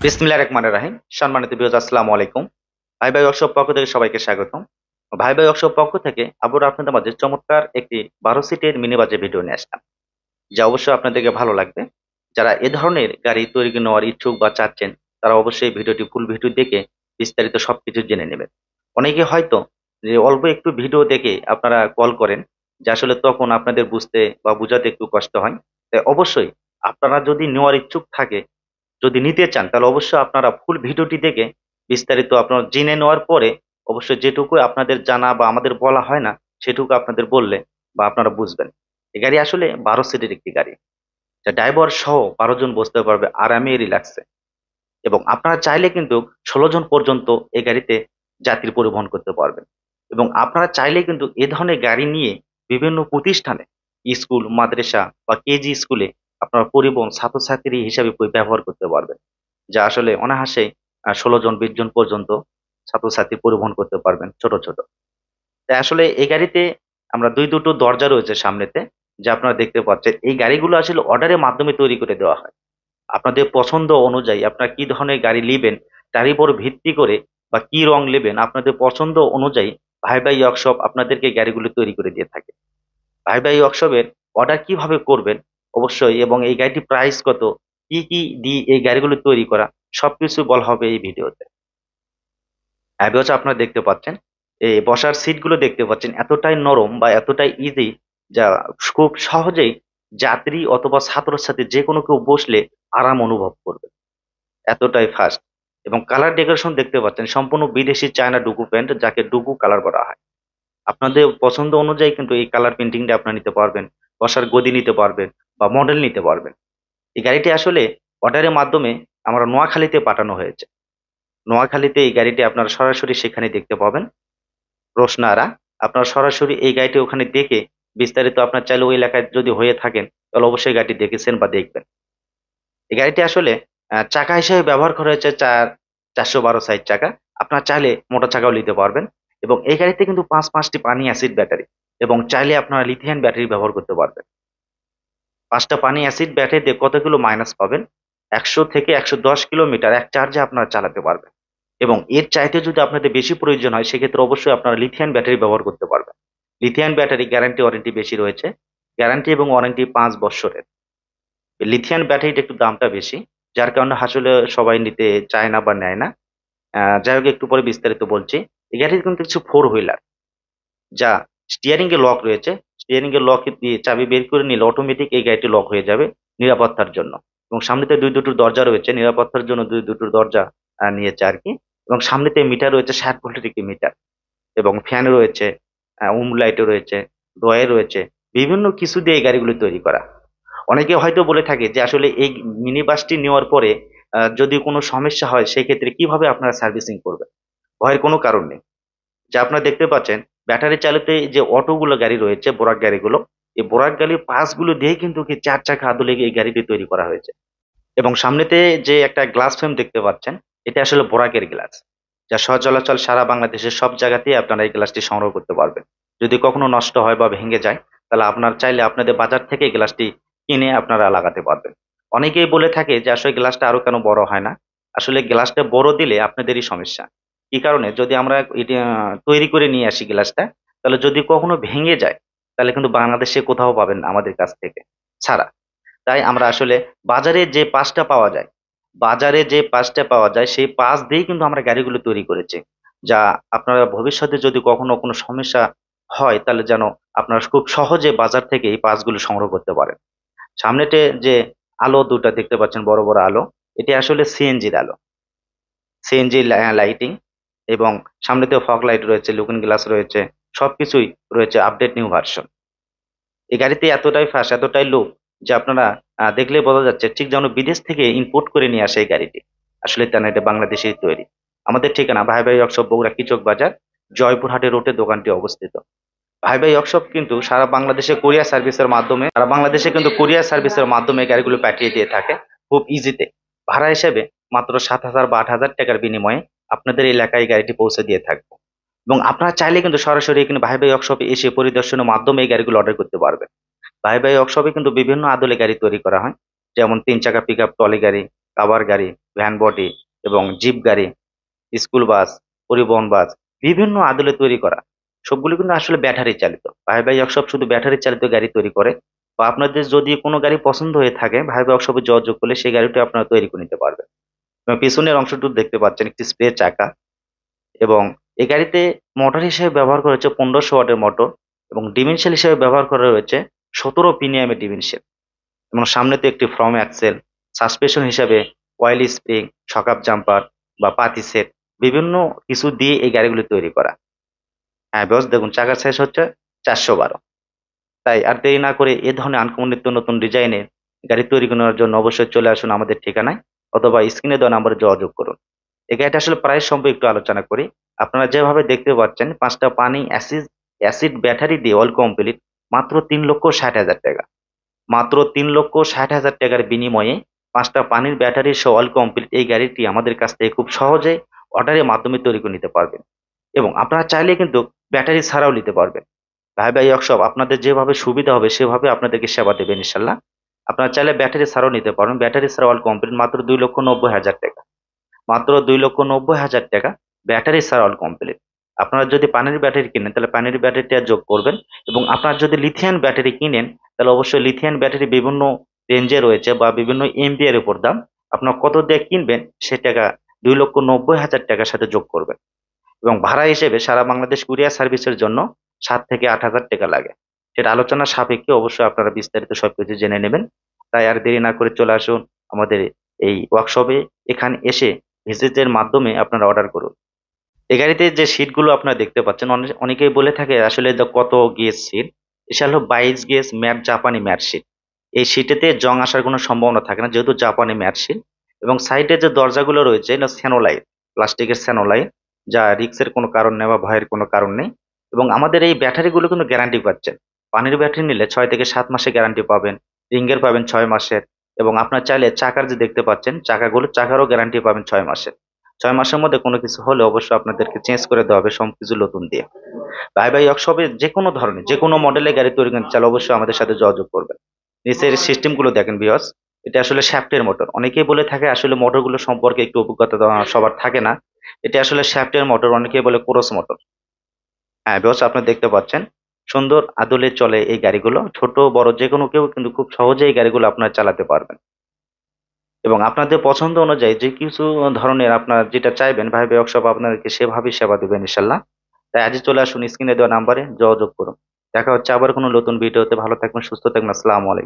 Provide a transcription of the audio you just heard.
বিসমিল্লাহির রহমানির রহিম। সম্মানিত ভিউয়ার্স, আসসালামু আলাইকুম। ভাই ভাই ওয়ার্কশপ পক্ষ থেকে সবাইকে স্বাগতম। ভাই ভাই ওয়ার্কশপ পক্ষ থেকে আবারো আপনাদের মাঝে চমৎকার একটি 12 সিটের মিনি বাজেট ভিডিও নিয়ে আসলাম, যা অবশ্যই আপনাদেরকে ভালো লাগবে। যারা এ ধরনের গাড়ি তৈরি করে নেওয়ার ইচ্ছুক বা চাচ্ছেন, তারা অবশ্যই ভিডিওটি ফুল ভিডিও দেখে বিস্তারিত সবকিছু জেনে নেবেন। অনেকে হয়তো যে অল্প একটু ভিডিও দেখে আপনারা কল করেন, যে আসলে তখন আপনাদের বুঝতে বা বুঝাতে একটু কষ্ট হয়। তাই অবশ্যই আপনারা যদি নেওয়ার ইচ্ছুক থাকে, যদি নিতে চান, তাহলে অবশ্যই আপনারা ফুল ভিডিওটি দেখে বিস্তারিত আপনারা জেনে নেওয়ার পরে অবশ্যই যেটুকু আপনাদের জানা বা আমাদের বলা হয় না, সেটুকু আপনাদের বললে বা আপনারা বুঝবেন। এই গাড়ি আসলে 12 সিটের একটি গাড়ি, যা ড্রাইভার সহ 12 জন বসতে পারবে আরামে রিল্যাক্সে। এবং আপনারা চাইলে কিন্তু 16 জন পর্যন্ত এই গাড়িতে যাত্রী পরিবহন করতে পারবেন। এবং আপনারা চাইলে কিন্তু এ ধরনের গাড়ি নিয়ে বিভিন্ন প্রতিষ্ঠানে, স্কুল, মাদ্রাসা বা কেজি স্কুলে আপনারা পরিবহন ছাত্রছাত্রী হিসাবে ব্যবহার করতে পারবেন। যা আসলে অনায়াসে 16 জন 20 জন পর্যন্ত ছাত্রছাত্রী পরিবহন করতে পারবেন ছোট, ছোট। তাই আসলে এই গাড়িতে আমরা দুটো দরজা রয়েছে সামনেতে, যা আপনারা দেখতে পাচ্ছেন। এই গাড়িগুলো আসলে অর্ডারের মাধ্যমে তৈরি করে দেওয়া হয়। আপনাদের পছন্দ অনুযায়ী আপনারা কি ধরনের গাড়ি নিবেন, তার উপর ভিত্তি করে বা কি রং নেবেন, আপনাদের পছন্দ অনুযায়ী ভাই ভাই ওয়ার্কশপ আপনাদেরকে গাড়িগুলো তৈরি করে দিয়ে থাকে। ভাই ভাই ওয়ার্কশপের অর্ডার কিভাবে করবেন অবশ্যই, এবং এই গাড়িটির প্রাইস কত, কি কি দিয়ে এই গাড়িগুলো তৈরি করা, সবকিছু বলা হবে এই ভিডিওতে। ভিউয়ার্স, আপনারা দেখতে পাচ্ছেন, এই বসার সিটগুলো দেখতে পাচ্ছেন এতটাই নরম বা এতটাই ইজি, যা খুব সহজেই যাত্রী অথবা ছাত্রছাত্রী যে কোনো কেউ বসলে আরাম অনুভব করবে। এতটাই ফাস্ট। এবং কালার ডেকোরেশন দেখতে পাচ্ছেন সম্পূর্ণ বিদেশি চায়না ডুগু প্যান্ট, যাকে ডুগু কালার করা হয়। আপনাদের পছন্দ অনুযায়ী কিন্তু এই কালার প্রিন্টিংটা আপনারা নিতে পারবেন। বসার গদি নিতে পারবেন বা মডেল নিতে পারবেন। এই গাড়িটি আসলে অর্ডারের মাধ্যমে আমরা নোয়াখালীতে পাঠানো হয়েছে। নোয়াখালীতে এই গাড়িটি আপনারা সরাসরি সেখানে দেখতে পাবেন। রোশনারা, আপনারা সরাসরি এই গাড়িটি ওখানে দেখে বিস্তারিত আপনার চাইলে ওই এলাকায় যদি হয়ে থাকেন, তাহলে অবশ্যই গাড়িটি দেখেছেন বা দেখবেন। এই গাড়িটি আসলে চাকা হিসেবে ব্যবহার করা হয়েছে 412 সাইজ চাকা। আপনারা চাইলে মোটা চাকাও নিতে পারবেন। এবং এই গাড়িতে কিন্তু ৫টি পানি অ্যাসিড ব্যাটারি, এবং চাইলে আপনারা লিথিয়াম ব্যাটারি ব্যবহার করতে পারবেন। ৫ টা পানি অ্যাসিড ব্যাটারি দিয়ে কত কিলো মাইনাস পাবেন? ১০০ থেকে ১১০ কিলোমিটার এক চার্জে আপনারা চালাতে পারবেন। এবং এর চাইতে যদি আপনাদের বেশি প্রয়োজন হয়, সেক্ষেত্রে অবশ্যই আপনারা লিথিয়াম ব্যাটারি ব্যবহার করতে পারবেন। লিথিয়াম ব্যাটারি গ্যারান্টি ওয়ারেন্টি বেশি রয়েছে। গ্যারান্টি এবং ওয়ারেন্টি ৫ বৎসরের। লিথিয়াম ব্যাটারিটা একটু দামটা বেশি, যার কারণে আসলে সবাই নিতে চায় না বা নেয় না। যাই হোক, একটু পরে বিস্তারিত বলছি। এই গাড়ির কিন্তু কিছু ফোর হুইলার, যা স্টিয়ারিং এ লক রয়েছে। স্টিয়ারিং এর লক দিয়ে চাবি বের করে নিলে অটোমেটিক এই গাড়িটি লক হয়ে যাবে নিরাপত্তার জন্য। এবং সামনেতে দুটো দরজা রয়েছে নিরাপত্তার জন্য, দুটো দরজা নিয়েছে আরকি। এবং সামনেতে মিটার রয়েছে ৬০ ভোল্টের একটি মিটার। এবং ফ্যান রয়েছে, লাইট রয়েছে, ড্রয়ার রয়েছে। বিভিন্ন কিছু দিয়ে এই গাড়িগুলো তৈরি করা। অনেকে হয়তো বলে থাকে যে আসলে এই মিনি বাসটি নেওয়ার পরে যদি কোনো সমস্যা হয়, সেক্ষেত্রে কিভাবে আপনারা সার্ভিসিং করবেন? ভয়ের কোনো কারণ নেই। যা আপনারা দেখতে পাচ্ছেন, ব্যাটারি চালিত যে অটোগুলো গাড়ি রয়েছে, বোরাক গাড়িগুলো, এই বোরাক গাড়ির পার্টসগুলো দিয়ে কিন্তু কি ৪ চাকা আদলে এই গাড়িটি তৈরি করা হয়েছে। এবং সামনেতে যে একটা গ্লাস ফ্রেম দেখতে পাচ্ছেন, এটা আসলে বোরাকের গ্লাস। যা সচরাচর সারা বাংলাদেশের সব জায়গাতেই আপনারা এই গ্লাসটি সংগ্রহ করতে পারবেন। যদি কখনো নষ্ট হয় বা ভেঙে যায়, তাহলে আপনারা চাইলে আপনাদের বাজার থেকে এই গ্লাসটি কিনে আপনারা লাগাতে পারবেন। অনেকেই বলে থাকে যে আসলে গ্লাসটা আরো কেন বড় হয় না? আসলে গ্লাসটা বড় দিলে আপনাদেরই সমস্যা। কি কারণে? যদি আমরা এটা তৈরি করে নিয়ে আসি গ্লাসটা, তাহলে যদি কখনো ভেঙে যায়, তাহলে কিন্তু বাংলাদেশে কোথাও পাবেন না আমাদের কাছ থেকে ছাড়া। তাই আমরা আসলে বাজারে যে পাঁচটা পাওয়া যায়, বাজারে যে পাঁচটা পাওয়া যায় সেই পাঁচ দিয়েই কিন্তু আমরা গাড়িগুলো তৈরি করেছি। যা আপনারা ভবিষ্যতে যদি কখনো কোনো সমস্যা হয়, তাহলে যেন আপনারা খুব সহজে বাজার থেকে এই পাঁচগুলো সংগ্রহ করতে পারেন। সামনেতে যে আলো দুটা দেখতে পাচ্ছেন, বড়, বড় আলো, এটি আসলে সিএনজির আলো। CNG lighting. এবং সামনেতেও ফগ লাইট রয়েছে, লুকিং গ্লাস রয়েছে, সবকিছুই রয়েছে আপডেট নিউ ভার্সন। এই গাড়িতে এতটাই ফাস্ট, এতটাই লো, যে আপনারা দেখলেই বোঝা যাচ্ছে ঠিক যেন বিদেশ থেকে ইম্পোর্ট করে নিয়ে আসে এই গাড়িটি। আসলে তা না, এটা বাংলাদেশেই তৈরি। আমাদের ঠিকানা ভাই ভাই ওয়ার্কশপ, বগুড়া কিচক বাজার, জয়পুরহাটের রোডে দোকানটি অবস্থিত। ভাই ভাই ওয়ার্কশপ কিন্তু সারা বাংলাদেশে কিন্তু কুরিয়ার সার্ভিসের মাধ্যমে গাড়িগুলো পাঠিয়ে দিয়ে থাকে খুব ইজিতে। ভাড়া হিসেবে মাত্র ৭,০০০ বা ৮,০০০ টাকার বিনিময়ে আপনাদের এলাকায় গাড়িটি পৌঁছে দিয়ে থাকবো। এবং আপনারা চাইলে কিন্তু সরাসরি এখানে ভাই ভাই ওয়ার্কশপে এসে পরিদর্শনের মাধ্যমে এই গাড়িগুলো অর্ডার করতে পারবেন। ভাই ভাই ওয়ার্কশপে কিন্তু বিভিন্ন আদলে গাড়ি তৈরি করা হয়, যেমন ৩ চাকা পিকআপ ট্রলি গাড়ি, কাভার গাড়ি, ভ্যান বডি এবং জিপ গাড়ি, স্কুল বাস, পরিবহন বাস, বিভিন্ন আদলে তৈরি করা সবগুলো কিন্তু আসলে ব্যাটারি চালিত। ভাই ভাই ওয়ার্কশপ শুধু ব্যাটারি চালিত গাড়ি তৈরি করে। বা আপনাদের যদি কোনো গাড়ি পছন্দ হয়ে থাকে ভাই ভাই ওয়ার্কশপে যোগাযোগ করলে সেই গাড়িটি আপনারা তৈরি করে নিতে পারবেন। এবং পিছনের অংশটুকু দেখতে পাচ্ছেন একটি স্প্রে চাকা। এবং এই গাড়িতে মোটর হিসেবে ব্যবহার করা হচ্ছে 1500 ওয়াটের মোটর। এবং ডিমেনশিয়াল হিসেবে ব্যবহার করা হয়েছে 17 পিনিয়ামের ডিমেনশিয়াল। এবং সামনেতে একটি ফ্রম অ্যাক্সেল, সাসপেনশন হিসাবে অয়েল স্প্রিং, শকআপ জাম্পার বা পাতি সেট, বিভিন্ন কিছু দিয়ে এই গাড়িগুলি তৈরি করা। হ্যাঁ বস, দেখুন চাকার সাইজ হচ্ছে 412। তাই আর দেরি না করে এ ধরনের আনকমন নিত্য নতুন ডিজাইনের গাড়ি তৈরি করার জন্য অবশ্যই চলে আসুন আমাদের ঠিকানায়, অথবা স্ক্রিনে দেওয়া নাম্বারে যোগাযোগ করুন। এই গাড়িটা আসলে প্রাইস সম্পর্কে একটু আলোচনা করি। আপনারা যেভাবে দেখতে পাচ্ছেন 5টা পানি অ্যাসিড ব্যাটারি দিয়ে অল কমপ্লিট, মাত্র 3,60,000 টাকা। মাত্র 3,60,000 টাকার বিনিময়ে 5টা পানির ব্যাটারি সহ অল কমপ্লিট এই গাড়িটি আমাদের কাছ থেকে খুব সহজে অর্ডারের মাধ্যমে তৈরি করে নিতে পারবেন। এবং আপনারা চাইলে কিন্তু ব্যাটারি ছাড়াও নিতে পারবেন। ভাই ভাই ওয়ার্কশপ আপনাদের যেভাবে সুবিধা হবে সেভাবে আপনাদেরকে সেবা দেবেন ইনশাল্লাহ। আপনারা চাইলে ব্যাটারি ছাড়াও নিতে পারবেন। ব্যাটারি ছাড়া অল কমপ্লিট মাত্র 2,90,000 টাকা। মাত্র 2,90,000 টাকা ব্যাটারি ছাড়া অল কমপ্লিট। আপনারা যদি পানির ব্যাটারি কিনেন তাহলে পানির ব্যাটারিটা যোগ করবেন। এবং আপনারা যদি লিথিয়াম ব্যাটারি কিনেন তাহলে অবশ্যই লিথিয়াম ব্যাটারি বিভিন্ন রেঞ্জে রয়েছে বা বিভিন্ন এমপিআর উপর দাম। আপনার কত দিয়ে কিনবেন সে টাকা 2,90,000 টাকার সাথে যোগ করবেন। এবং ভাড়া হিসেবে সারা বাংলাদেশ কুরিয়ার সার্ভিসের জন্য 7 থেকে 8 হাজার টাকা লাগে। সেটা আলোচনা সাপেক্ষে অবশ্যই আপনারা বিস্তারিত সবকিছু জেনে নেবেন। তাই আর দেরি না করে চলে আসুন আমাদের এই ওয়ার্কশপে। এখানে এসে ভিজিটের মাধ্যমে আপনারা অর্ডার করুন। এই গাড়িতে যে সিটগুলো আপনারা দেখতে পাচ্ছেন, অনেকেই বলে থাকে আসলে কত গেজ সিট। এটা হলো 22 গেজ ম্যাট, জাপানি ম্যাট সিট। এই সিটেতে জং আসার কোনো সম্ভাবনা থাকে না যেহেতু জাপানি ম্যাট সিট। এবং সাইডে যে দরজাগুলো রয়েছে এটা স্যানোলাইট, প্লাস্টিকের স্যানোলাইট, যা রিক্সের কোনো কারণ নেই বা ভয়ের কোনো কারণ নেই। এবং আমাদের এই ব্যাটারিগুলো কিন্তু গ্যারান্টি পাচ্ছেন। পানির ব্যাটারি নিলে 6 থেকে 7 মাসে গ্যারান্টি পাবেন। রিঙ্গের পাবেন 6 মাসের। এবং আপনার চাইলে চাকার যে দেখতে পাচ্ছেন চাকারও গ্যারান্টি পাবেন 6 মাসের। 6 মাসের মধ্যে কোনো কিছু হলে অবশ্যই আপনাদেরকে চেঞ্জ করে দেওয়া হবে সবকিছু নতুন দিয়ে। ভাই ভাই ওয়ার্কশপে যে কোনো ধরনের যে কোনো মডেলের গাড়ি তৈরি করতে চাইলে অবশ্যই আমাদের সাথে যোগাযোগ করবেন। নিচের সিস্টেম গুলো দেখেন ভিউয়ার্স। এটা আসলে শ্যাফটের মোটর। অনেকেই বলে থাকে আসলে মোটরগুলো সম্পর্কে একটু অভিজ্ঞতা সবার থাকে না। এটা আসলে শ্যাফটের মোটর, অনেকেই বলে ক্রস মোটর। হ্যাঁ ভিউয়ার্স, আপনারা দেখতে পাচ্ছেন সুন্দর আদলে চলে এই গাড়িগুলো। ছোট বড় যে কোনো কেউ কিন্তু খুব সহজে এই গাড়িগুলো আপনারা চালাতে পারবেন। এবং আপনাদের পছন্দ অনুযায়ী যে কিছু ধরনের আপনারা যেটা চাইবেন ভাই ভাই ওয়ার্কশপ আপনাদেরকে সেভাবেই সেবা দেবেন ইনশাল্লাহ। তাই আজই চলে আসুন, স্ক্রিনে দেওয়া নাম্বারে যোগাযোগ করুন। দেখা হচ্ছে আবার কোনো নতুন ভিডিওতে। ভালো থাকবেন, সুস্থ থাকবেন। আসসালামু আলাইকুম।